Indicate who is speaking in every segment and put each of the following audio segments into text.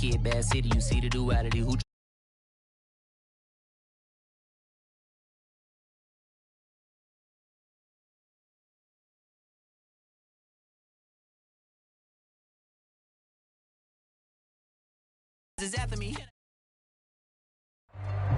Speaker 1: kid, bad city, you see the duality. Who is after me?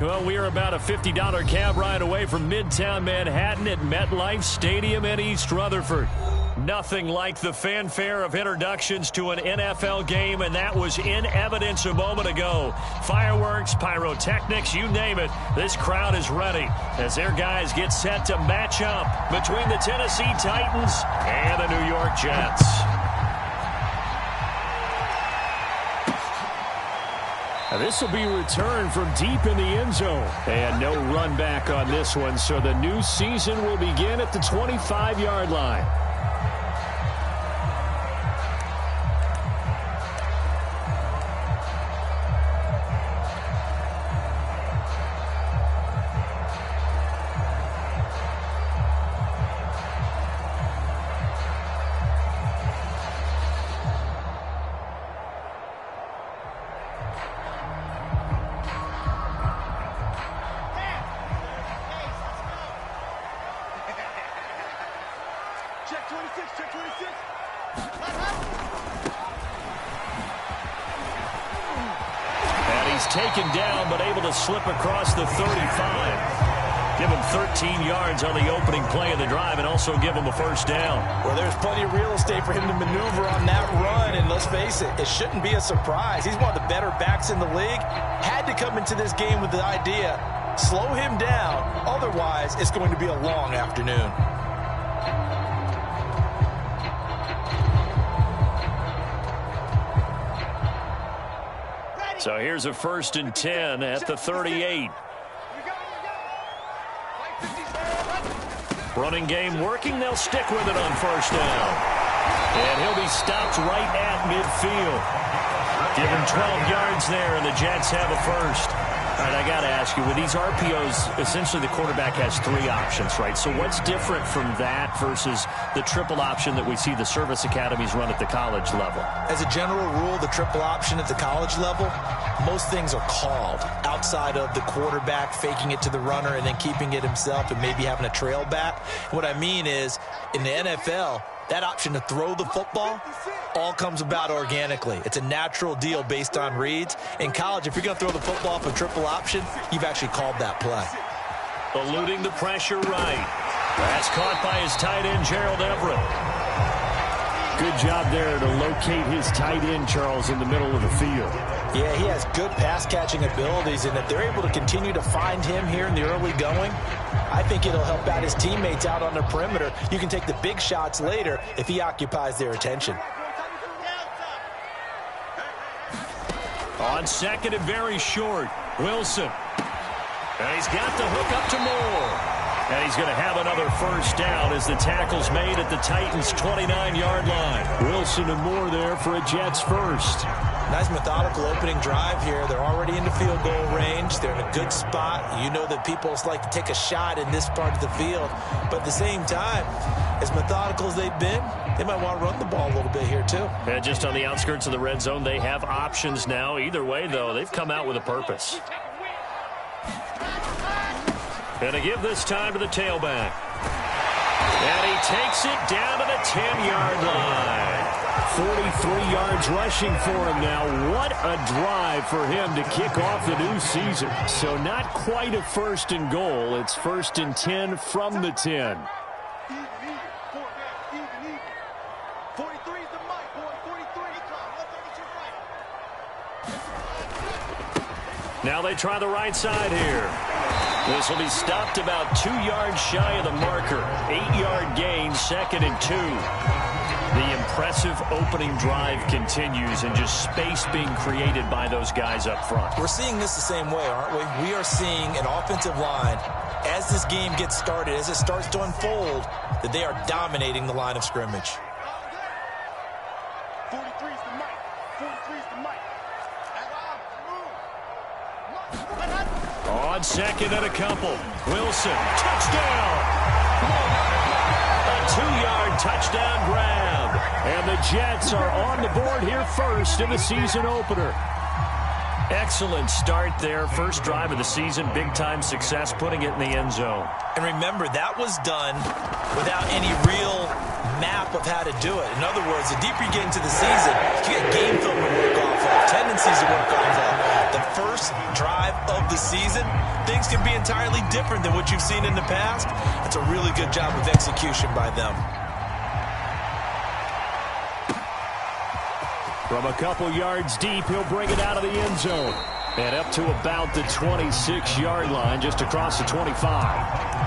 Speaker 2: Well, we are about a $50 cab ride away from Midtown Manhattan at MetLife Stadium in East Rutherford. Nothing like the fanfare of introductions to an NFL game, and that was in evidence a moment ago. Fireworks, pyrotechnics, you name it. This crowd is ready as their guys get set to match up between the Tennessee Titans and the New York Jets. This will be returned from deep in the end zone. And no run back on this one, so the new season will begin at the 25-yard line. Taken down, but able to slip across the 35. Give him 13 yards on the opening play of the drive and also give him a first down.
Speaker 3: Well, there's plenty of real estate for him to maneuver on that run, and let's face it, it shouldn't be a surprise. He's one of the better backs in the league. Had to come into this game with the idea, slow him down, otherwise it's going to be a long afternoon.
Speaker 2: So here's a 1st and 10 at the 38. Running game working. They'll stick with it on first down. And he'll be stopped right at midfield. Give him 12 yards there, and the Jets have a first. All right, I got to ask you, with these RPOs, essentially the quarterback has 3 options, right? So what's different from that versus the triple option that we see the service academies run at the college level?
Speaker 3: As a general rule, the triple option at the college level, most things are called outside of the quarterback faking it to the runner and then keeping it himself and maybe having a trail back. What I mean is, in the NFL, that option to throw the football all comes about organically. It's a natural deal based on reads. In college, if you're going to throw the football off a triple option, you've actually called that play.
Speaker 2: Eluding the pressure right. That's caught by his tight end, Gerald Everett. Good job there to locate his tight end, Charles, in the middle of the field.
Speaker 3: Yeah, he has good pass-catching abilities, and if they're able to continue to find him here in the early going, I think it'll help out his teammates out on the perimeter. You can take the big shots later if he occupies their attention.
Speaker 2: On second and very short, Wilson. And he's got the hook up to Moore. And he's going to have another first down as the tackle's made at the Titans' 29-yard line. Wilson and Moore there for a Jets first.
Speaker 3: Nice methodical opening drive here. They're already into field goal range. They're in a good spot. You know that people like to take a shot in this part of the field. But at the same time, as methodical as they've been, they might want to run the ball a little bit here too.
Speaker 2: And just on the outskirts of the red zone, they have options now. Either way, though, they've come out with a purpose. And to give this time to the tailback. And he takes it down to the 10-yard line. 43 yards rushing for him now. What a drive for him to kick off the new season. So not quite a 1st and goal. It's 1st and 10 from the 10. Now they try the right side here. This will be stopped about 2 yards shy of the marker. 8-yard gain, 2nd and 2. The impressive opening drive continues and just space being created by those guys up front.
Speaker 3: We're seeing this the same way, aren't we? We are seeing an offensive line, as this game gets started, as it starts to unfold, that they are dominating the line of scrimmage.
Speaker 4: 43's the mic. 43's the mic.
Speaker 2: On second and a couple. Wilson, touchdown! A 2-yard touchdown grab. And the Jets are on the board here first in the season opener. Excellent start there. First drive of the season, big-time success, putting it in the end zone.
Speaker 3: And remember, that was done without any real map of how to do it. In other words, the deeper you get into the season, you get game film to work off of, tendencies to work off of. The first drive of the season, things can be entirely different than what you've seen in the past. It's a really good job of execution by them.
Speaker 2: From a couple yards deep, he'll bring it out of the end zone. And up to about the 26-yard line, just across the 25.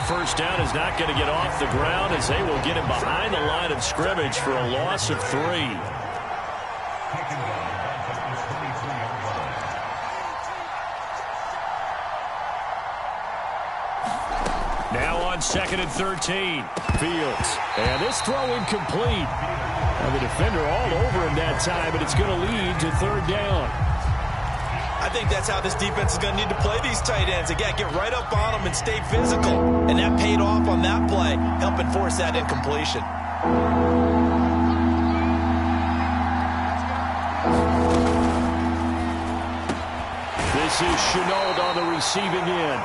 Speaker 2: First down is not going to get off the ground as they will get him behind the line of scrimmage for a loss of 3. Now on 2nd and 13. Fields. And this throw incomplete. Now the defender all over him that time, but it's going to lead to 3rd down.
Speaker 3: I think that's how this defense is going to need to play these tight ends. Again, get right up on them and stay physical. And that paid off on that play, helping force that incompletion.
Speaker 2: This is Chenault on the receiving end.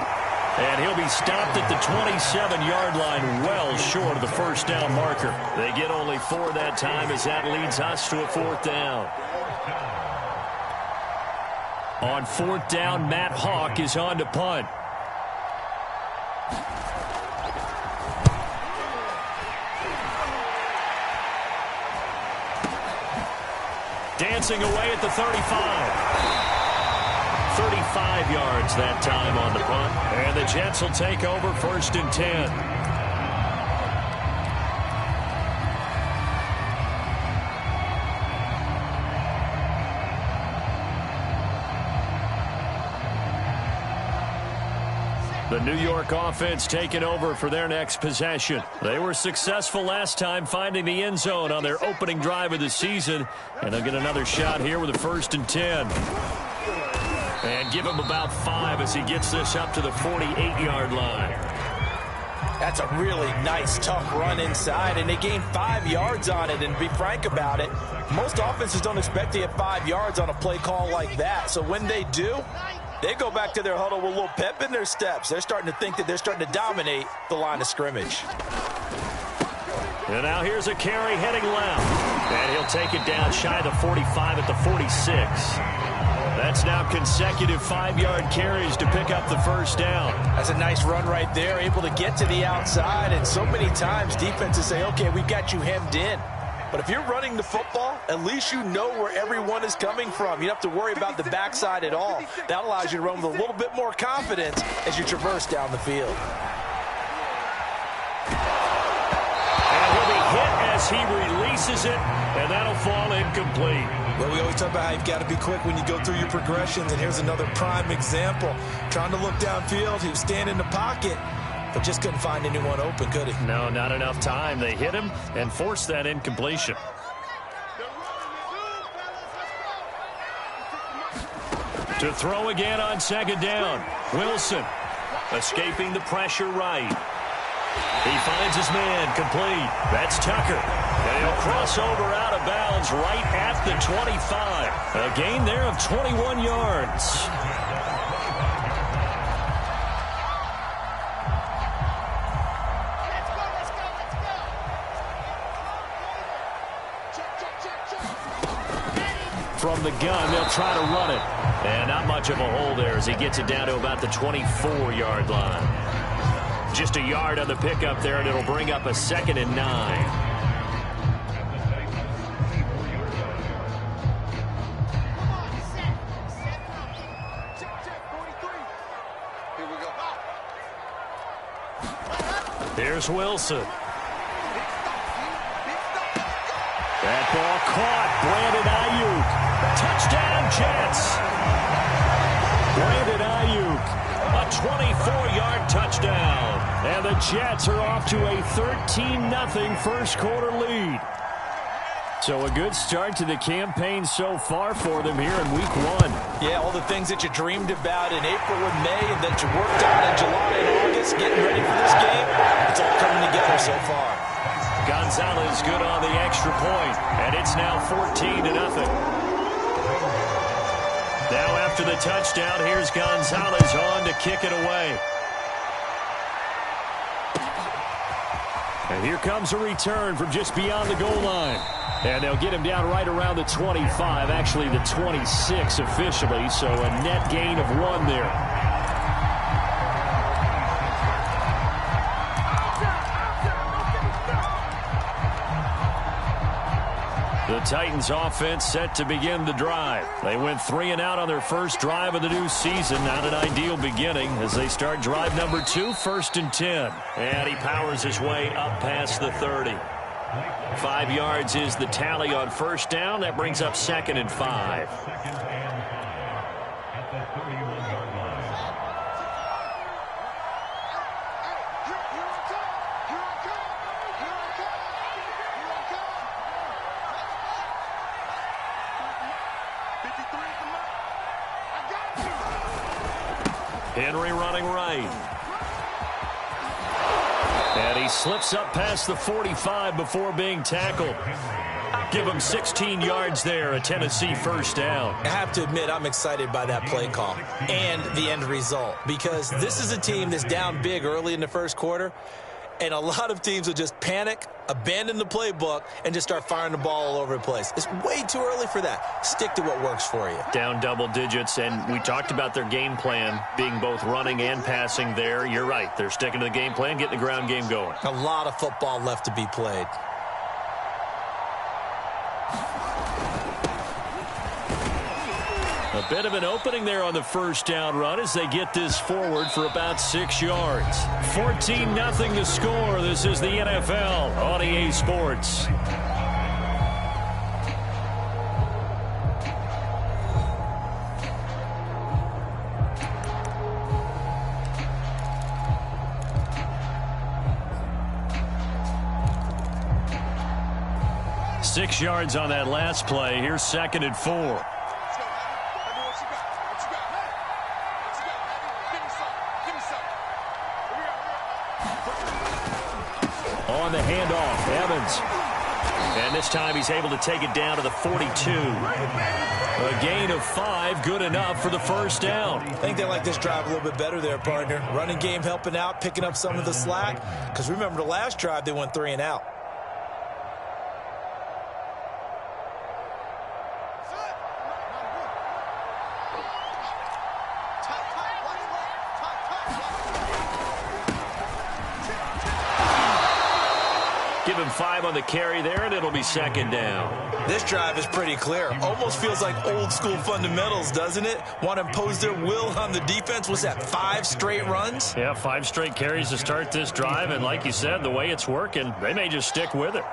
Speaker 2: And he'll be stopped at the 27-yard line, well short of the first down marker. They get only 4 that time as that leads us to a 4th down. On 4th down, Matt Hawk is on to punt. Dancing away at the 35. 35 yards that time on the punt. And the Jets will take over 1st and 10. The New York offense taking over for their next possession. They were successful last time finding the end zone on their opening drive of the season. And they'll get another shot here with a 1st and 10. And give him about 5 as he gets this up to the 48-yard line.
Speaker 3: That's a really nice, tough run inside, and they gained 5 yards on it. And to be frank about it, most offenses don't expect to get 5 yards on a play call like that. So when they do, they go back to their huddle with a little pep in their steps. They're starting to think that they're starting to dominate the line of scrimmage.
Speaker 2: And now here's a carry heading left. And he'll take it down shy of the 45 at the 46. That's now consecutive 5-yard carries to pick up the 1st down.
Speaker 3: That's a nice run right there, able to get to the outside. And so many times defenses say, okay, we've got you hemmed in. But if you're running the football, at least you know where everyone is coming from. You don't have to worry about the backside at all. That allows you to run with a little bit more confidence as you traverse down the field.
Speaker 2: And he'll be hit as he releases it, and that'll fall incomplete.
Speaker 3: Well, we always talk about how you've got to be quick when you go through your progressions, and here's another prime example. Trying to look downfield, he was standing in the pocket, but just couldn't find anyone open, could he?
Speaker 2: No, not enough time. They hit him and forced that incompletion. To throw again on 2nd down. Wilson escaping the pressure right. He finds his man complete. That's Tucker. And he'll cross over out of bounds right at the 25. A gain there of 21 yards. From the gun, they'll try to run it. And not much of a hole there as he gets it down to about the 24-yard line. Just a yard on the pickup there, and it'll bring up a 2nd and 9. Here's Wilson. That ball caught. Brandon Ayuk. Jets. Brandon Ayuk, a 24-yard touchdown. And the Jets are off to a 13-0 first quarter lead. So a good start to the campaign so far for them here in week 1.
Speaker 3: Yeah, all the things that you dreamed about in April and May and that you worked on in July and August, getting ready for this game, it's all coming together so far.
Speaker 2: Gonzalez good on the extra point, and it's now 14-0. Now after the touchdown, here's Gonzalez on to kick it away. And here comes a return from just beyond the goal line. And they'll get him down right around the 25, actually the 26 officially, so a net gain of 1 there. The Titans offense set to begin the drive. They went 3 and out on their first drive of the new season. Not an ideal beginning as they start drive number 2, 1st and 10. And he powers his way up past the 30. 5 yards is the tally on first down. That brings up 2nd and 5. Henry running right. And he slips up past the 45 before being tackled. Give him 16 yards there, a Tennessee first down.
Speaker 3: I have to admit, I'm excited by that play call and the end result because this is a team that's down big early in the first quarter, and a lot of teams will just panic, abandon the playbook, and just start firing the ball all over the place. It's way too early for that. Stick to what works for you.
Speaker 2: Down double digits, and we talked about their game plan being both running and passing there. You're right. They're sticking to the game plan, getting the ground game going.
Speaker 3: A lot of football left to be played.
Speaker 2: A bit of an opening there on the first down run as they get this forward for about 6 yards. 14-0 the score. This is the NFL on EA Sports. Six yards on that last play. Here's 2nd and 4. On the handoff, Evans. And this time he's able to take it down to the 42. A gain of 5, good enough for the first down.
Speaker 3: I think they like this drive a little bit better there, partner. Running game helping out, picking up some of the slack. Because remember the last drive, they went 3 and out.
Speaker 2: Give him 5 on the carry there, and it'll be 2nd down.
Speaker 3: This drive is pretty clear. Almost feels like old school fundamentals, doesn't it? Want to impose their will on the defense. Was that 5 straight runs?
Speaker 2: Yeah, 5 straight carries to start this drive, and like you said, the way it's working, they may just stick with it.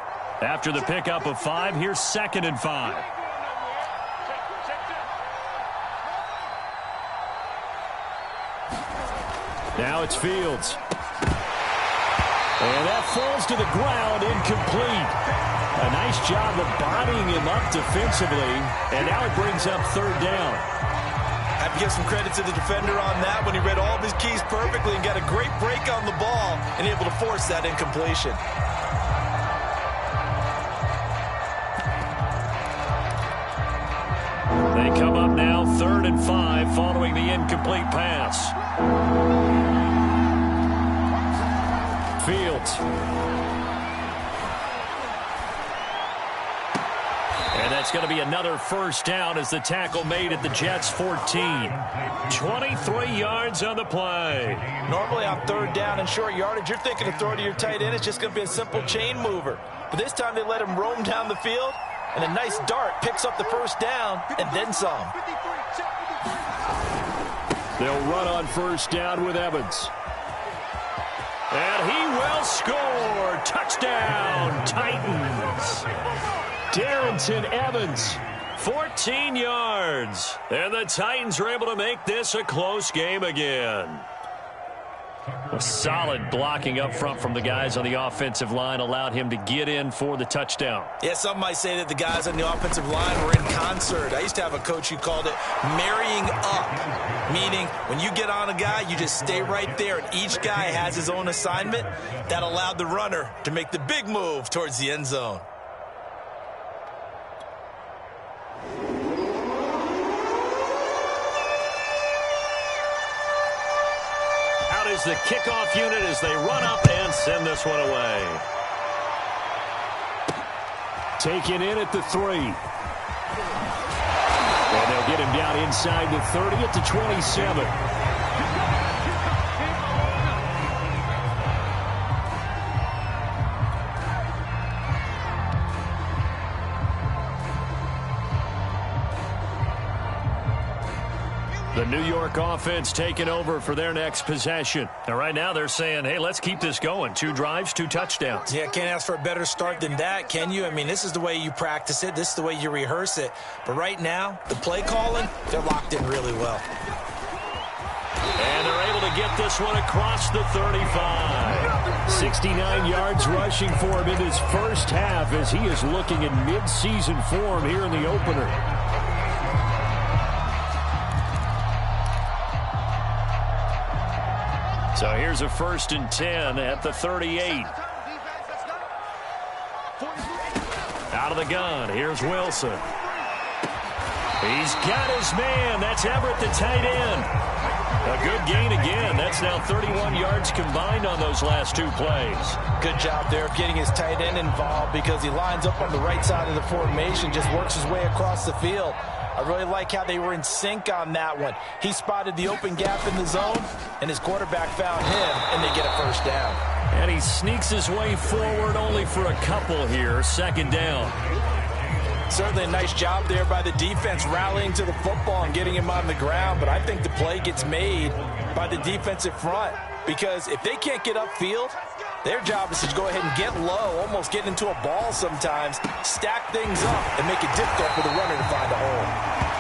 Speaker 2: After the pickup of 5, here's 2nd and 5. Now it's Fields. And that falls to the ground, incomplete. A nice job of bodying him up defensively, and now it brings up 3rd down.
Speaker 3: I have to give some credit to the defender on that when he read all of his keys perfectly and got a great break on the ball and able to force that incompletion.
Speaker 2: They come up now 3rd and 5 following the incomplete pass. Fields. And that's going to be another first down as the tackle made at the Jets' 14. 23 yards on the play.
Speaker 3: Normally on 3rd down and short yardage, you're thinking to throw to your tight end. It's just going to be a simple chain mover. But this time they let him roam down the field, and a nice dart picks up the first down and then some.
Speaker 2: They'll run on first down with Evans. And he will score. Touchdown, Titans. Darrington Evans, 14 yards. And the Titans are able to make this a close game again. A solid blocking up front from the guys on the offensive line allowed him to get in for the touchdown.
Speaker 3: Yeah, some might say that the guys on the offensive line were in concert. I used to have a coach who called it marrying up, meaning when you get on a guy, you just stay right there, and each guy has his own assignment. That allowed the runner to make the big move towards the end zone.
Speaker 2: Is the kickoff unit as they run up and send this one away. Taken in at the 3. And they'll get him down inside the 30 at the 27. The New York offense taking over for their next possession. And right now they're saying, hey, let's keep this going. 2 drives, 2 touchdowns.
Speaker 3: Yeah, can't ask for a better start than that, can you? I mean, this is the way you practice it. This is the way you rehearse it. But right now, the play calling, they're locked in really well.
Speaker 2: And they're able to get this one across the 35. 69 yards rushing for him in his first half as he is looking in mid-season form here in the opener. So here's a 1st and 10 at the 38. Out of the gun, here's Wilson. He's got his man. That's Everett, the tight end. A good gain again. That's now 31 yards combined on those last 2 plays.
Speaker 3: Good job there of getting his tight end involved because he lines up on the right side of the formation, just works his way across the field. I really like how they were in sync on that one. He spotted the open gap in the zone, and his quarterback found him, and they get a 1st down.
Speaker 2: And he sneaks his way forward only for a couple here. 2nd down.
Speaker 3: Certainly a nice job there by the defense rallying to the football and getting him on the ground, but I think the play gets made by the defensive front because if they can't get upfield, their job is to go ahead and get low, almost get into a ball sometimes, stack things up, and make it difficult for the runner to find a hole.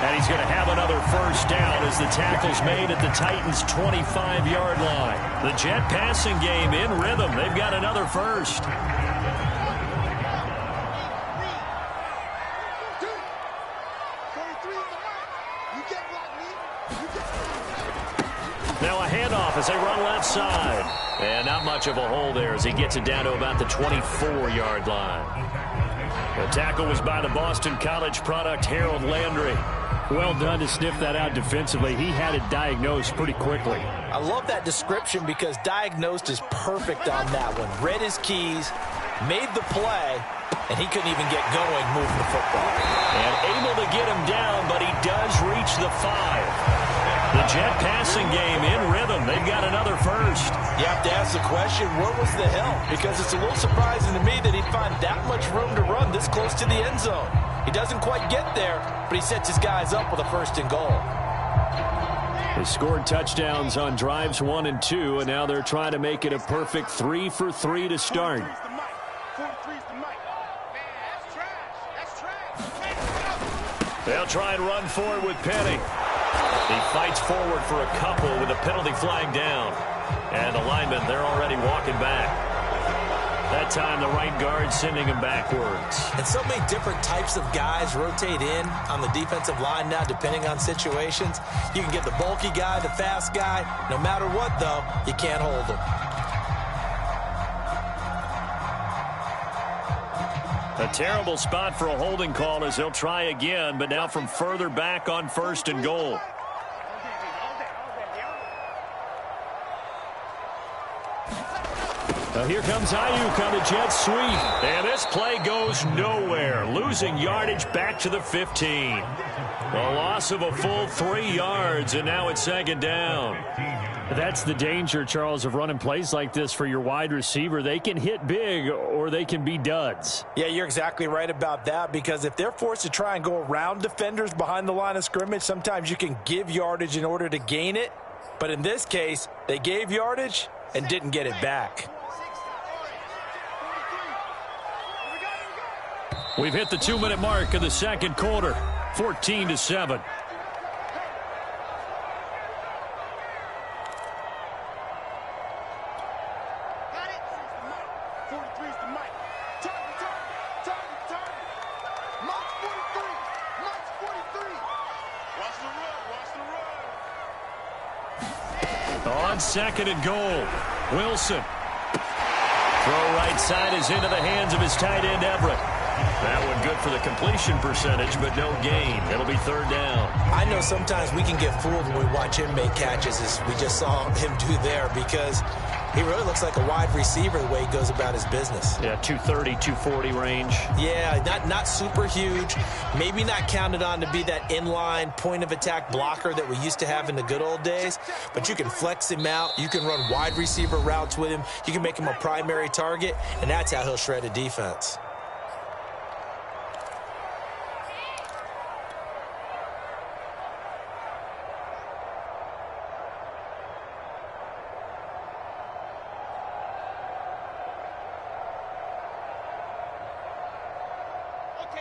Speaker 2: And he's going to have another 1st down as the tackle's made at the Titans' 25-yard line. The jet passing game in rhythm. They've got another 1st. Now a handoff as they run left side. And not much of a hole there as he gets it down to about the 24-yard line. The tackle was by the Boston College product, Harold Landry. Well done to sniff that out defensively. He had it diagnosed pretty quickly.
Speaker 3: I love that description because diagnosed is perfect on that one. Read his keys, made the play, and he couldn't even get going moving the football.
Speaker 2: And able to get him down, but he does reach the 5. The jet passing game in rhythm. They've got another 1st.
Speaker 3: You have to ask the question, where was the help? Because it's a little surprising to me that he'd find that much room to run this close to the end zone. He doesn't quite get there, but he sets his guys up with a 1st and goal.
Speaker 2: They scored touchdowns on drives 1 and 2, and now they're trying to make it a perfect 3 for 3 to start. They'll try and run forward with Penny. He fights forward for a couple with a penalty flag down. And the linemen, they're already walking back. That time, the right guard sending him backwards.
Speaker 3: And so many different types of guys rotate in on the defensive line now, depending on situations. You can get the bulky guy, the fast guy. No matter what, though, you can't hold him.
Speaker 2: A terrible spot for a holding call as they'll try again, but now from further back on 1st and goal. Here comes Ayuk on the jet sweep. And this play goes nowhere. Losing yardage back to the 15. A loss of a full 3 yards, and now it's 2nd down. That's the danger, Charles, of running plays like this for your wide receiver. They can hit big or they can be duds.
Speaker 3: Yeah, you're exactly right about that because if they're forced to try and go around defenders behind the line of scrimmage, sometimes you can give yardage in order to gain it. But in this case, they gave yardage and didn't get it back.
Speaker 2: We've hit the 2-minute mark of the 2nd quarter. 14-7. On second and goal, Wilson. Throw right side is into the hands of his tight end, Everett. That one good for the completion percentage, but no gain. It'll be third down.
Speaker 3: I know sometimes we can get fooled when we watch him make catches, as we just saw him do there, because he really looks like a wide receiver the way he goes about his business.
Speaker 2: Yeah, 230, 240 range.
Speaker 3: Yeah, not super huge. Maybe not counted on to be that inline point-of-attack blocker that we used to have in the good old days, but you can flex him out. You can run wide receiver routes with him. You can make him a primary target, and that's how he'll shred a defense.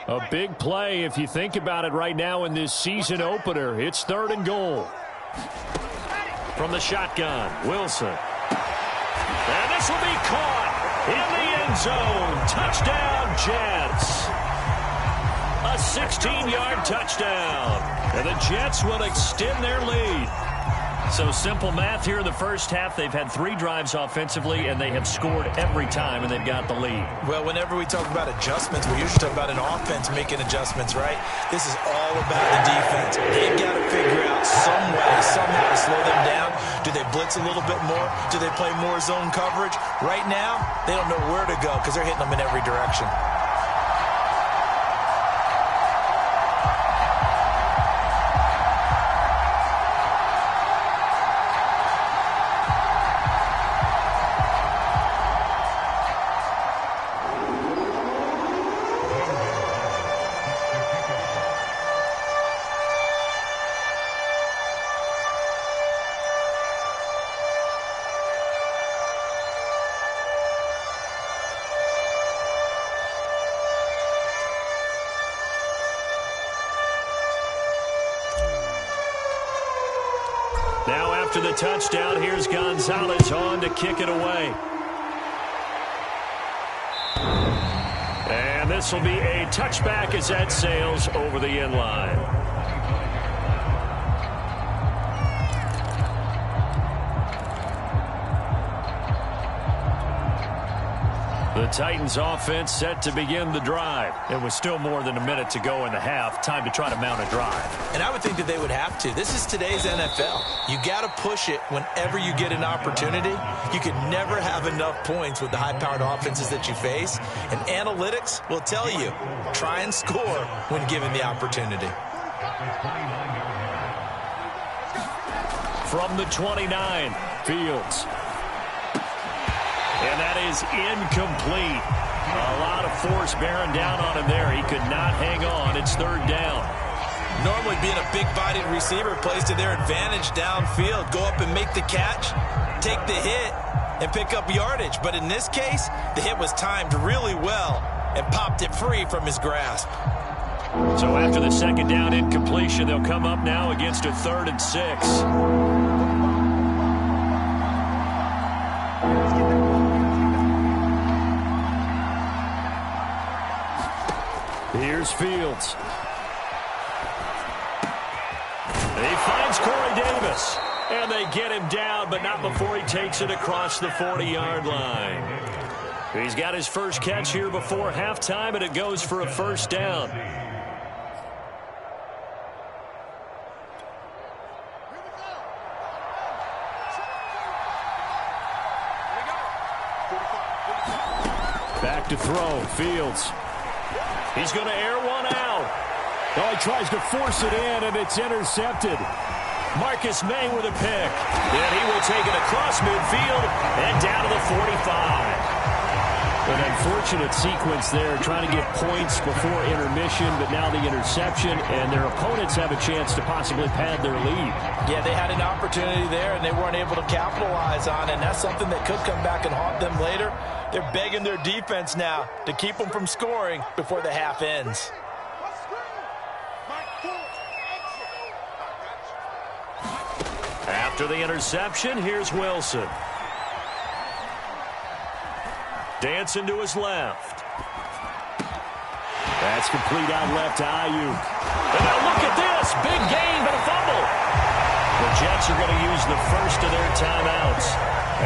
Speaker 2: A big play if you think about it right now in this season opener. It's third and goal. From the shotgun, Wilson. And this will be caught in the end zone. Touchdown, Jets. A 16-yard touchdown. And the Jets will extend their lead. So simple math here in the first half. They've had 3 drives offensively, and they have scored every time, and they've got the lead.
Speaker 3: Well, whenever we talk about adjustments, we usually talk about an offense making adjustments, right? This is all about the defense. They've got to figure out some way, somehow to slow them down. Do they blitz a little bit more? Do they play more zone coverage? Right now, they don't know where to go because they're hitting them in every direction.
Speaker 2: Now after the touchdown, here's Gonzalez on to kick it away. And this will be a touchback as that sails over the end line. The Titans offense set to begin the drive. It was still more than a minute to go in the half. Time to try to mount a drive.
Speaker 3: And I would think that they would have to. This is today's NFL. You got to push it whenever you get an opportunity. You can never have enough points with the high-powered offenses that you face. And analytics will tell you, try and score when given the opportunity.
Speaker 2: From the 29, Fields. And that is incomplete. A lot of force bearing down on him there. He could not hang on. It's third down.
Speaker 3: Normally being a big-bodied receiver plays to their advantage downfield. Go up and make the catch, take the hit, and pick up yardage. But in this case, the hit was timed really well and popped it free from his grasp.
Speaker 2: So after the second down incompletion, they'll come up now against a 3rd and 6. Here's Fields. He finds Corey Davis. And they get him down, but not before he takes it across the 40-yard line. He's got his first catch here before halftime, and it goes for a first down. Back to throw, Fields. He's going to air one out. Oh, he tries to force it in, and it's intercepted. Marcus May with a pick. And he will take it across midfield and down to the 45. An unfortunate sequence there, trying to get points before intermission, but now the interception, and their opponents have a chance to possibly pad their lead.
Speaker 3: Yeah, they had an opportunity there, and they weren't able to capitalize on it, and that's something that could come back and haunt them later. They're begging their defense now to keep them from scoring before the half ends.
Speaker 4: Mike 4.
Speaker 2: After the interception, here's Wilson. Dancing to his left. That's complete out left to Ayuk. And now look at this. Big gain, but a fumble. The Jets are going to use the first of their timeouts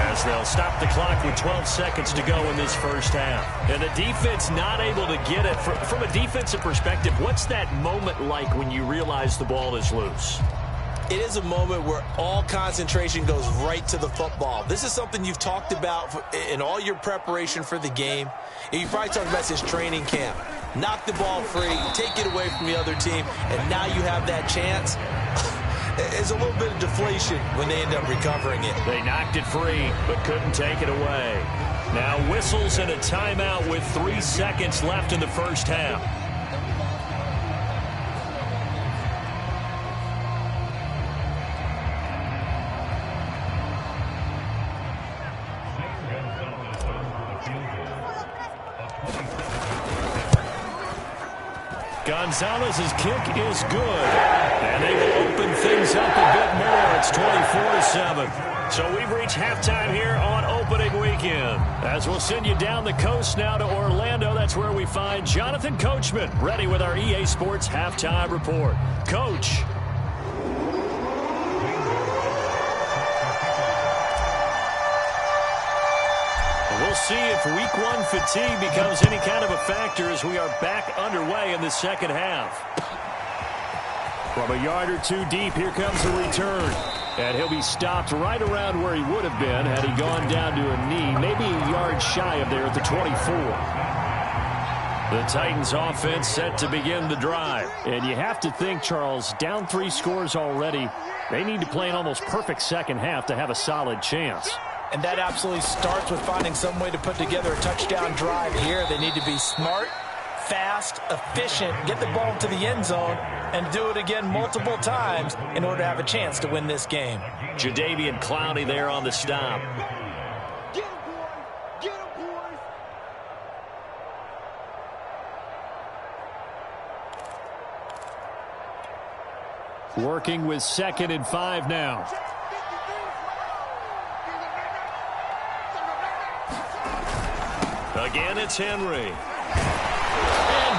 Speaker 2: as they'll stop the clock with 12 seconds to go in this first half. And the defense not able to get it. From a defensive perspective, what's that moment like when you realize the ball is loose?
Speaker 3: It is a moment where all concentration goes right to the football. This is something you've talked about in all your preparation for the game. And you probably talked about this training camp. Knock the ball free, take it away from the other team, and now you have that chance. It's a little bit of deflation when they end up recovering it.
Speaker 2: They knocked it free, but couldn't take it away. Now whistles and a timeout with 3 seconds left in the first half. Gonzalez's kick is good, and they will open things up a bit more. It's 24-7. So we've reached halftime here on opening weekend. As we'll send you down the coast now to Orlando, that's where we find Jonathan Coachman ready with our EA Sports halftime report. Coach. We'll see if week one fatigue becomes any kind of a factor as we are back underway in the second half. From a yard or two deep, here comes the return. And he'll be stopped right around where he would have been had he gone down to a knee, maybe a yard shy of there at the 24. The Titans offense set to begin the drive. And you have to think, Charles, down 3 scores already. They need to play an almost perfect second half to have a solid chance.
Speaker 3: And that absolutely starts with finding some way to put together a touchdown drive here. They need to be smart, fast, efficient, get the ball to the end zone, and do it again multiple times in order to have a chance to win this game.
Speaker 2: Jadeveon Clowney there on the stop.
Speaker 4: Get him, boys! Get him, boys!
Speaker 2: Working with 2nd and 5 now. Again, it's Henry. And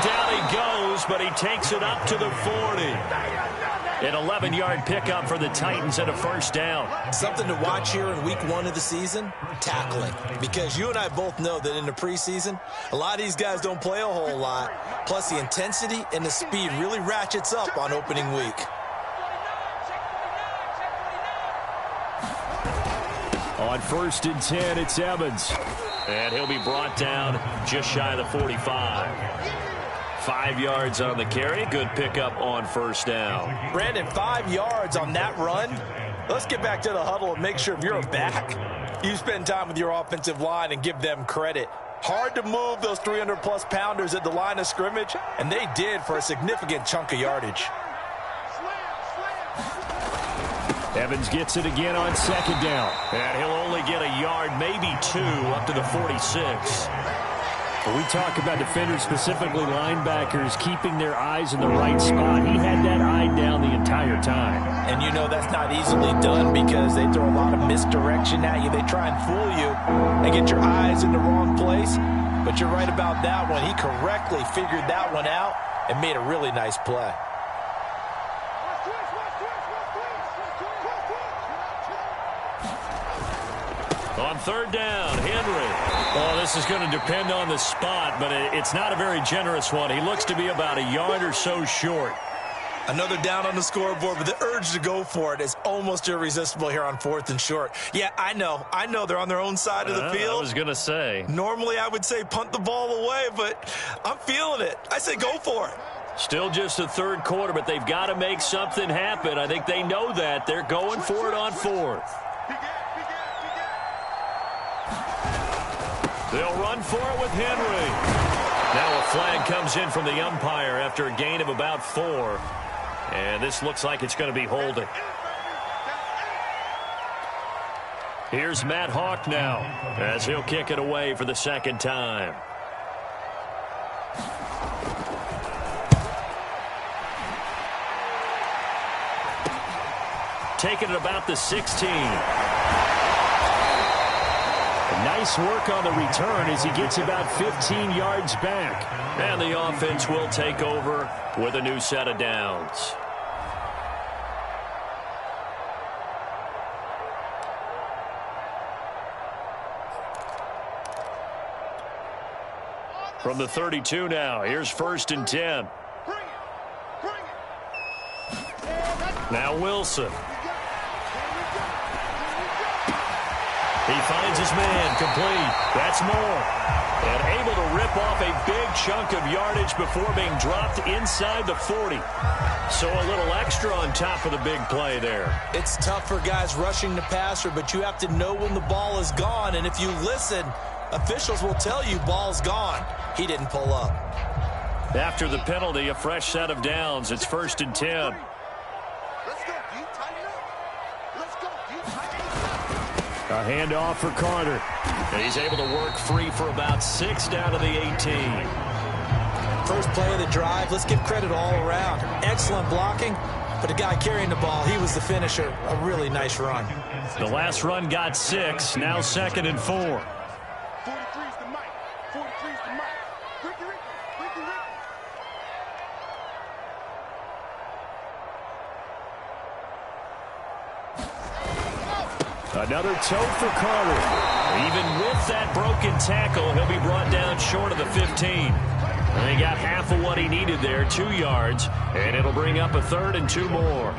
Speaker 2: down he goes, but he takes it up to the 40. An 11-yard pickup for the Titans and a first down.
Speaker 3: Something to watch here in week 1 of the season, tackling. Because you and I both know that in the preseason, a lot of these guys don't play a whole lot. Plus, the intensity and the speed really ratchets up on opening week.
Speaker 2: On 1st and 10, it's Evans. And he'll be brought down just shy of the 45. 5 yards on the carry. Good pickup on first down.
Speaker 3: Brandon, 5 yards on that run. Let's get back to the huddle and make sure if you're a back, you spend time with your offensive line and give them credit. Hard to move those 300-plus pounders at the line of scrimmage, and they did for a significant chunk of yardage.
Speaker 2: Evans gets it again on 2nd down. And he'll only get a yard, maybe 2, up to the 46. When we talk about defenders, specifically linebackers, keeping their eyes in the right spot, he had that eye down the entire time.
Speaker 3: And you know that's not easily done because they throw a lot of misdirection at you. They try and fool you and get your eyes in the wrong place. But you're right about that one. He correctly figured that one out and made a really nice play.
Speaker 2: On 3rd down, Henry. Well, this is going to depend on the spot, but it's not a very generous one. He looks to be about a yard or so short.
Speaker 3: Another down on the scoreboard, but the urge to go for it is almost irresistible here on 4th and short. Yeah, I know they're on their own side of the field.
Speaker 2: I was going to say.
Speaker 3: Normally I would say punt the ball away, but I'm feeling it. I say go for it.
Speaker 2: Still just the 3rd quarter, but they've got to make something happen. I think they know that. They're going for it on 4th. They'll run for it with Henry. Now a flag comes in from the umpire after a gain of about 4. And this looks like it's going to be holding. Here's Matt Hawk now as he'll kick it away for the 2nd time. taken at about the 16. Nice work on the return as he gets about 15 yards back. And the offense will take over with a new set of downs. From the 32 now, here's 1st and 10. Now Wilson. He finds his man, complete. That's more. And able to rip off a big chunk of yardage before being dropped inside the 40. So a little extra on top of the big play there.
Speaker 3: It's tough for guys rushing the passer, but you have to know when the ball is gone. And if you listen, officials will tell you ball's gone. He didn't pull up.
Speaker 2: After the penalty, a fresh set of downs. It's 1st and 10. A handoff for Carter. And he's able to work free for about 6 down to the 18.
Speaker 3: First play of the drive. Let's give credit all around. Excellent blocking, but the guy carrying the ball, he was the finisher. A really nice run.
Speaker 2: The last run got 6. Now 2nd and 4.
Speaker 4: 43's the mic. 43's the mic. Ricky.
Speaker 2: Another toe for Carter. Even with that broken tackle, he'll be brought down short of the 15. And he got half of what he needed there, 2 yards, and it'll bring up a 3rd and 2 more.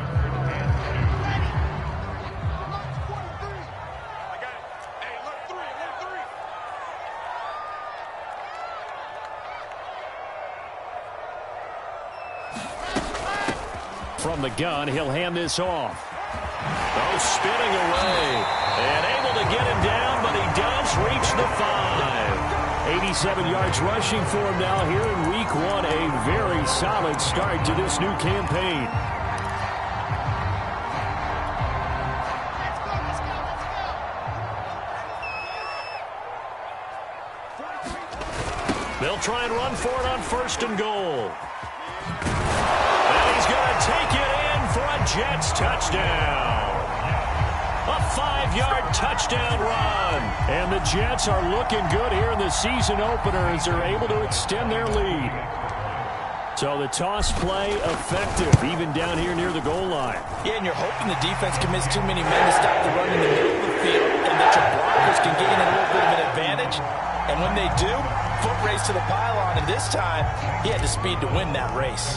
Speaker 2: From the gun, he'll hand this off. Oh, spinning away. And able to get him down, but he does reach the 5. 87 yards rushing for him now here in week 1. A very solid start to this new campaign. They'll try and run for it on 1st and goal. And he's going to take it in for a Jets touchdown. A 5-yard touchdown run. And the Jets are looking good here in the season opener as they're able to extend their lead. So the toss play effective, even down here near the goal line.
Speaker 3: Yeah, and you're hoping the defense commits too many men to stop the run in the middle of the field and that your blockers can gain a little bit of an advantage. And when they do, foot race to the pylon, and this time he had the speed to win that race.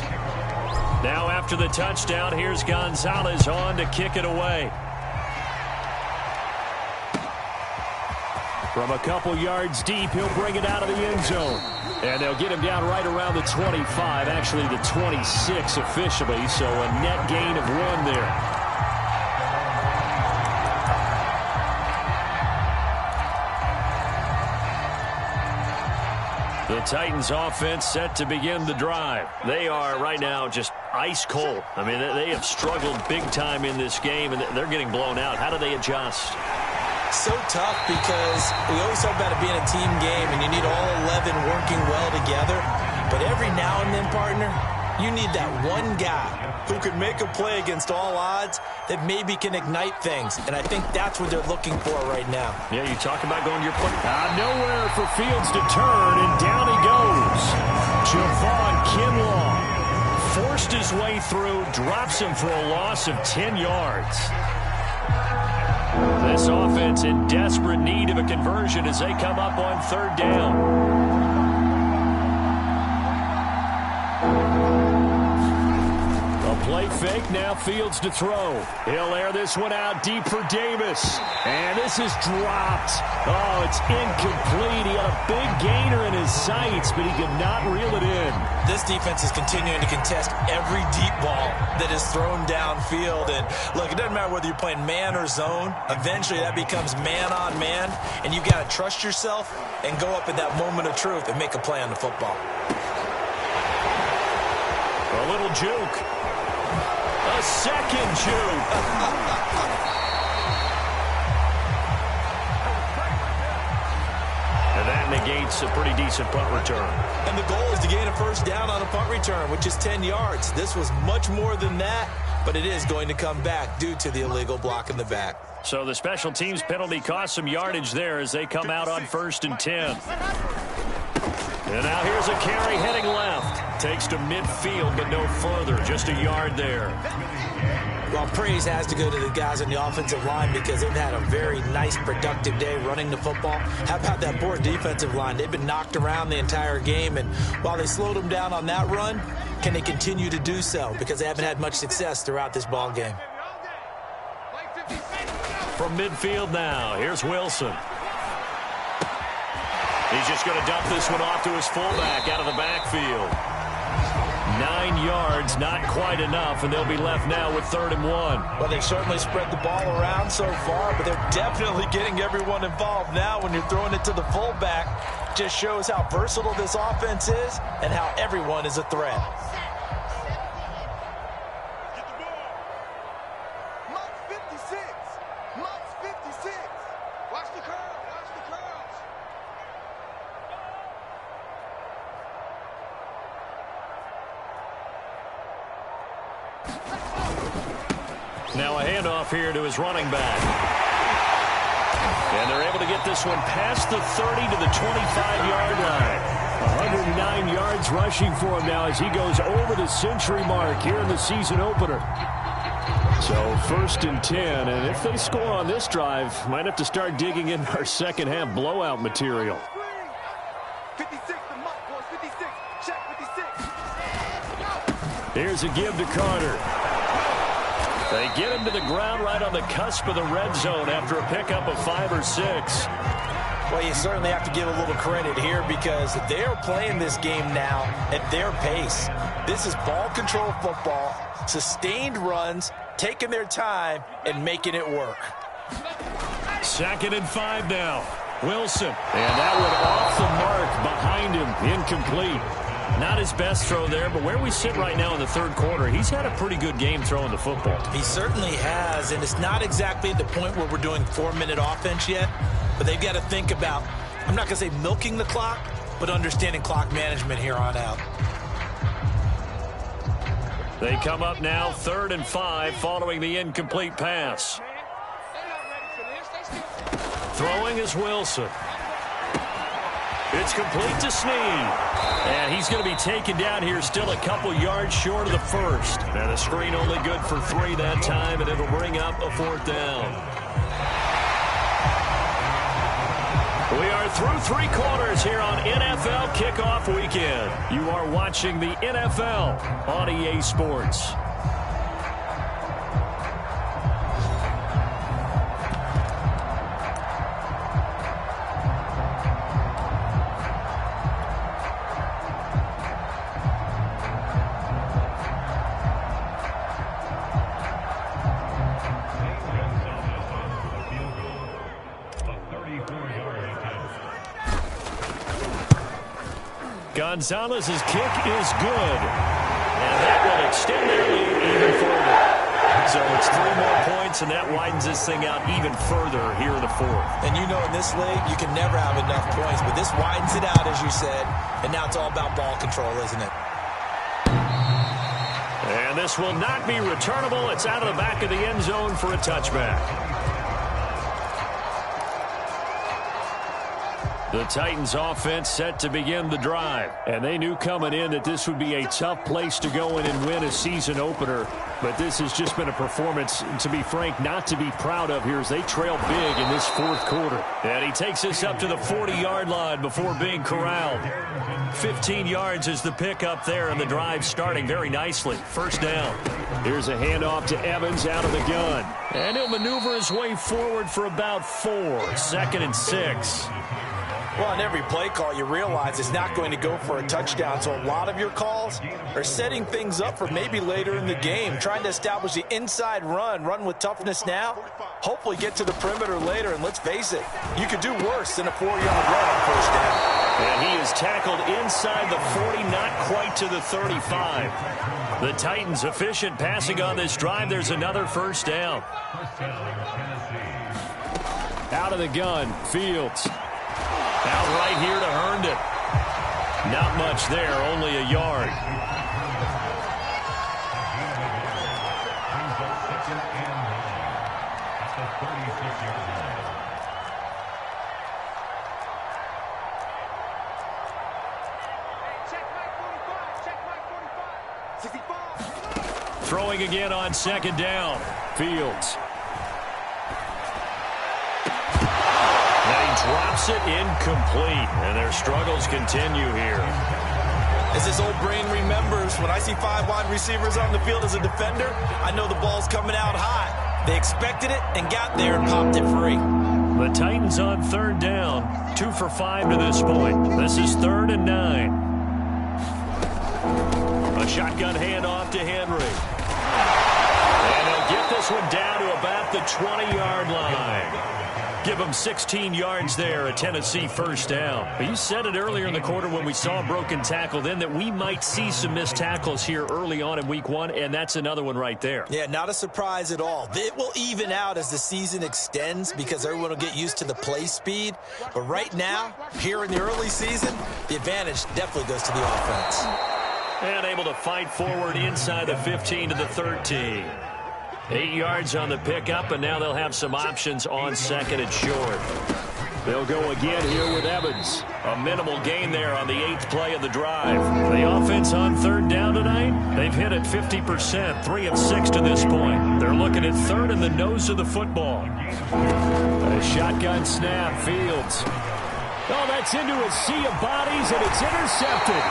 Speaker 2: Now after the touchdown, here's Gonzalez on to kick it away. From a couple yards deep, he'll bring it out of the end zone. And they'll get him down right around the 25, actually the 26 officially, so a net gain of 1 there. The Titans offense set to begin the drive. They are right now just ice cold. I mean, they have struggled big time in this game, and they're getting blown out. How do they adjust?
Speaker 3: So tough because we always talk about it being a team game, and you need all 11 working well together. But every now and then, partner, you need that one guy who can make a play against all odds that maybe can ignite things. And I think that's what they're looking for right now.
Speaker 2: Yeah, you talk about going to your play. Nowhere for Fields to turn, and down he goes. Javon Kinlaw forced his way through, drops him for a loss of 10 yards. This offense in desperate need of a conversion as they come up on 3rd down. Play fake, now Fields to throw. He'll air this one out deep for Davis. And this is dropped. Oh, it's incomplete. He had a big gainer in his sights, but he could not reel it in.
Speaker 3: This defense is continuing to contest every deep ball that is thrown downfield. And look, it doesn't matter whether you're playing man or zone. Eventually that becomes man on man. And you got to trust yourself and go up at that moment of truth and make a play on the football.
Speaker 2: A little juke. A second juke. And that negates a pretty decent punt return.
Speaker 3: And the goal is to gain a 1st down on a punt return, which is 10 yards. This was much more than that. but it is going to come back due to the illegal block in the back.
Speaker 2: So the special teams penalty cost some yardage there as they come out on 1st and 10. And now here's a carry heading left. Takes to midfield, but no further. Just a yard there.
Speaker 3: Well, praise has to go to the guys on the offensive line because they've had a very nice, productive day running the football. How about that poor defensive line? They've been knocked around the entire game, and while they slowed them down on that run, can they continue to do so? Because they haven't had much success throughout this ball game.
Speaker 2: From midfield now, here's Wilson. He's just going to dump this one off to his fullback out of the backfield. 9 yards, not quite enough, and they'll be left now with 3rd and 1.
Speaker 3: Well, they've certainly spread the ball around so far, but they're definitely getting everyone involved now when you're throwing it to the fullback. Just shows how versatile this offense is and how everyone is a threat.
Speaker 2: Now a handoff here to his running back. And they're able to get this one past the 30 to the 25-yard line. 109 yards rushing for him now as he goes over the century mark here in the season opener. So 1st and 10, and if they score on this drive, might have to start digging in our second half blowout material.
Speaker 4: 56, the mark, boys, 56. Check 56.
Speaker 2: Here's a give to Carter. They get him to the ground right on the cusp of the red zone after a pickup of 5 or 6.
Speaker 3: Well, you certainly have to give a little credit here because they're playing this game now at their pace. This is ball control football, sustained runs, taking their time, and making it work.
Speaker 2: 2nd and 5 now. Wilson. And that one off the mark behind him. Incomplete. Not his best throw there, but where we sit right now in the 3rd quarter, he's had a pretty good game throwing the football.
Speaker 3: He certainly has, and it's not exactly at the point where we're doing 4-minute offense yet, but they've got to think about, I'm not going to say milking the clock, but understanding clock management here on out.
Speaker 2: They come up now 3rd and 5 following the incomplete pass. Throwing is Wilson. It's complete to Snead. And he's going to be taken down here still a couple yards short of the 1st. And the screen only good for 3 that time, and it'll bring up a 4th down. We are through 3 quarters here on NFL Kickoff Weekend. You are watching the NFL on EA Sports. Gonzalez's kick is good, and that will extend their lead even further. So it's 3 more points, and that widens this thing out even further here in the 4th.
Speaker 3: And you know in this league, you can never have enough points, but this widens it out, as you said, and now it's all about ball control, isn't it?
Speaker 2: And this will not be returnable. It's out of the back of the end zone for a touchback. The Titans offense set to begin the drive. And they knew coming in that this would be a tough place to go in and win a season opener. But this has just been a performance, to be frank, not to be proud of here as they trail big in this 4th quarter. And he takes this up to the 40-yard line before being corralled. 15 yards is the pickup there, and the drive starting very nicely. 1st down. Here's a handoff to Evans out of the gun. And he'll maneuver his way forward for about 4. 2nd and 6.
Speaker 3: Well, on every play call, you realize it's not going to go for a touchdown. So a lot of your calls are setting things up for maybe later in the game, trying to establish the inside run with toughness now, hopefully get to the perimeter later. And let's face it, you could do worse than a 4-yard run on 1st down.
Speaker 2: And he is tackled inside the 40, not quite to the 35. The Titans efficient passing on this drive. There's another 1st down. Out of the gun, Fields. Out right here to Herndon. Not much there, only a yard. Throwing again on second down. Fields. And he drops it incomplete. And their struggles continue here.
Speaker 3: As his old brain remembers, when I see 5 wide receivers on the field as a defender, I know the ball's coming out hot. They expected it and got there and popped it free.
Speaker 2: The Titans on third down. 2 for 5 to this point. This is 3rd and 9. A shotgun handoff to Henry. And they'll get this one down to about the 20-yard line. Give them 16 yards there, a Tennessee first down. But you said it earlier in the quarter when we saw a broken tackle then that we might see some missed tackles here early on in week 1, and that's another one right there.
Speaker 3: Yeah, not a surprise at all. It will even out as the season extends because everyone will get used to the play speed. But right now, here in the early season, the advantage definitely goes to the offense.
Speaker 2: And able to fight forward inside the 15 to the 13. 8 yards on the pickup, and now they'll have some options on second and short. They'll go again here with Evans. A minimal gain there on the 8th play of the drive. The offense on third down tonight, they've hit it 50%, 3 of 6 to this point. They're looking at third in the nose of the football. A shotgun snap, Fields. Oh, that's into a sea of bodies, and it's intercepted.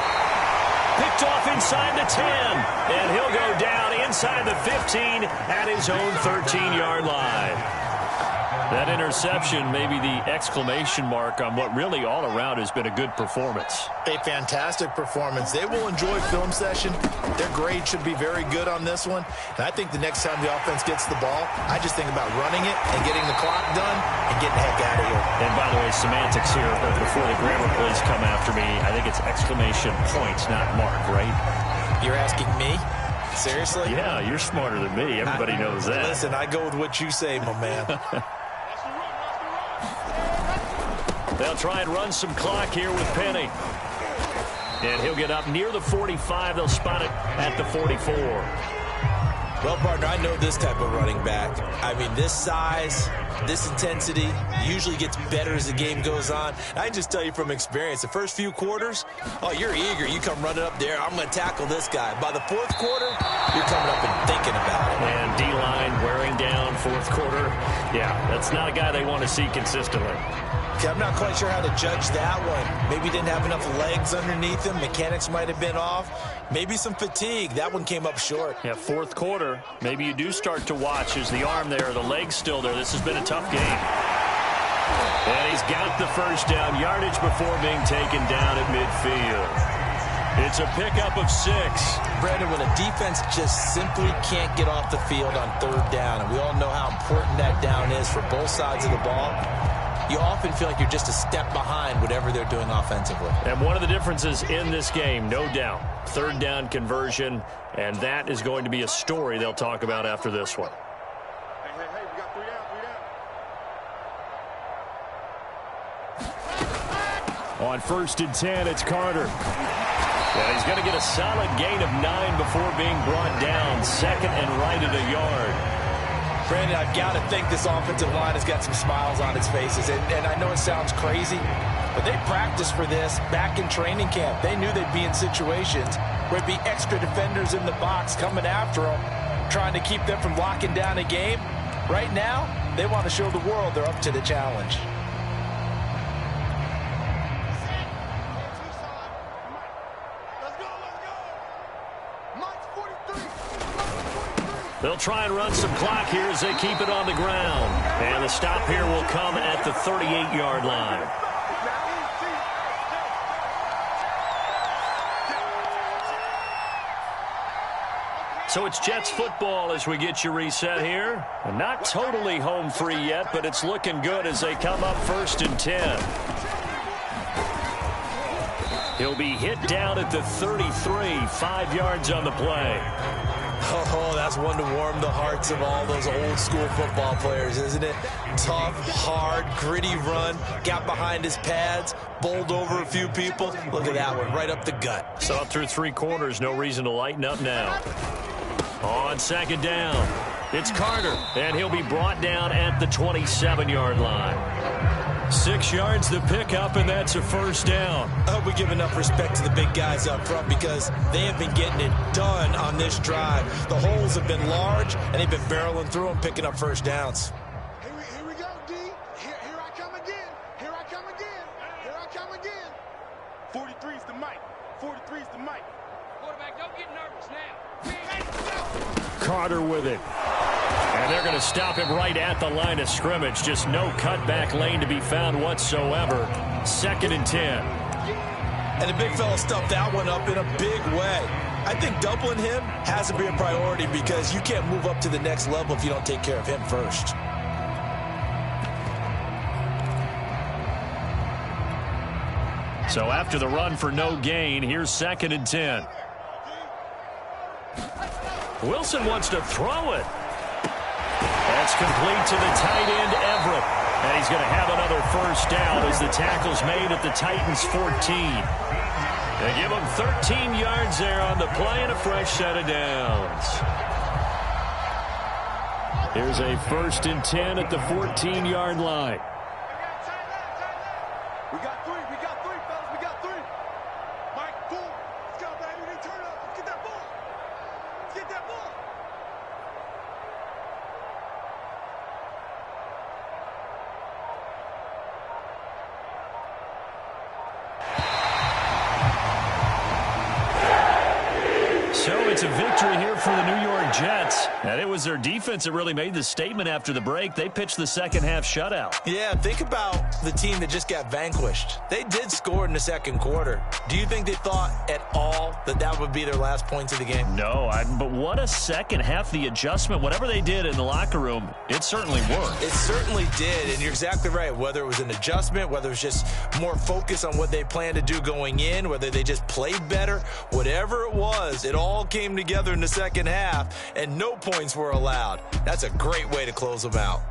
Speaker 2: Picked off inside the 10, and he'll go down inside the 15 at his own 13-yard line. That interception may be the exclamation mark on what really all around has been a good performance.
Speaker 3: A fantastic performance. They will enjoy film session. Their grade should be very good on this one. And I think the next time the offense gets the ball, I just think about running it and getting the clock done and getting the heck out of here.
Speaker 2: And by the way, semantics here, but before the grammar police come after me, I think it's exclamation points, not mark, right? You're asking me? Seriously? Yeah, you're smarter than me. Everybody knows that.
Speaker 3: Listen, I go with what you say, my man.
Speaker 2: They'll try and run some clock here with Penny. And he'll get up near the 45. They'll spot it at the 44.
Speaker 3: Well, partner, I know this type of running back. I mean, this size, this intensity usually gets better as the game goes on. I can just tell you from experience, the first few quarters, oh, you're eager. You come running up there. I'm going to tackle this guy. By the 4th quarter, you're coming up and thinking about it.
Speaker 2: And D-line wearing down 4th quarter. Yeah, that's not a guy they want to see consistently.
Speaker 3: Okay, I'm not quite sure how to judge that one. Maybe he didn't have enough legs underneath him. Mechanics might have been off. Maybe some fatigue. That one came up short.
Speaker 2: Yeah, 4th quarter. Maybe you do start to watch. Is the arm there, the leg's still there? This has been a tough game. And he's got the first down. Yardage before being taken down at midfield. It's a pickup of 6.
Speaker 3: Brandon, when a defense just simply can't get off the field on 3rd down, and we all know how important that down is for both sides of the ball, you often feel like you're just a step behind whatever they're doing offensively.
Speaker 2: And one of the differences in this game, no doubt, 3rd down conversion, and that is going to be a story they'll talk about after this one.
Speaker 4: Hey, we got 3 down.
Speaker 2: On 1st and 10, it's Carter. And he's going to get a solid gain of 9 before being brought down. 2nd and right at a yard.
Speaker 3: Brandon, I've got to think this offensive line has got some smiles on its faces. And I know it sounds crazy, but they practiced for this back in training camp. They knew they'd be in situations where it'd be extra defenders in the box coming after them, trying to keep them from locking down a game. Right now, they want to show the world they're up to the challenge.
Speaker 2: They'll try and run some clock here as they keep it on the ground. And the stop here will come at the 38-yard line. So it's Jets football as we get you reset here. And not totally home free yet, but it's looking good as they come up 1st and 10. He'll be hit down at the 33, 5 yards on the play.
Speaker 3: Oh, that's one to warm the hearts of all those old school football players, isn't it? Tough, hard, gritty run, got behind his pads, bowled over a few people. Look at that one, right up the gut.
Speaker 2: So up through 3 quarters, no reason to lighten up now. On 2nd down, it's Carter, and he'll be brought down at the 27-yard line. 6 yards the pickup, and that's a first down.
Speaker 3: I hope we give enough respect to the big guys up front because they have been getting it done on this drive. The holes have been large, and they've been barreling through them, picking up first downs.
Speaker 4: Here we go, D. Here I come again. Here I come again. Here I come again. 43's the mic. 43's the mic.
Speaker 5: Quarterback, don't get nervous now.
Speaker 2: Carter with it. And they're going to stop him right at the line of scrimmage. Just no cutback lane to be found whatsoever. 2nd and 10.
Speaker 3: And the big fella stuffed that one up in a big way. I think doubling him has to be a priority because you can't move up to the next level if you don't take care of him first.
Speaker 2: So after the run for no gain, here's 2nd and 10. Wilson wants to throw it. That's complete to the tight end, Everett. And he's going to have another first down as the tackle's made at the Titans' 14. They give him 13 yards there on the play and a fresh set of downs. Here's a 1st and 10 at the 14-yard line.
Speaker 4: We got three, fellas. We got three. Mike, 4. Let's go, baby. They turn up. Let's get that ball. Let's get that ball.
Speaker 2: So it's a victory here for the New York Jets. And it was their defense that really made the statement after the break. They pitched the second-half shutout.
Speaker 3: Yeah, think about the team that just got vanquished. They did score in the second quarter. Do you think they thought at all that that would be their last points of the game?
Speaker 2: No, but what a second half. The adjustment, whatever they did in the locker room, it certainly worked.
Speaker 3: It certainly did, and you're exactly right. Whether it was an adjustment, whether it was just more focus on what they planned to do going in, whether they just played better, whatever it was, it all came together in the second half, and no points were allowed. That's a great way to close them out.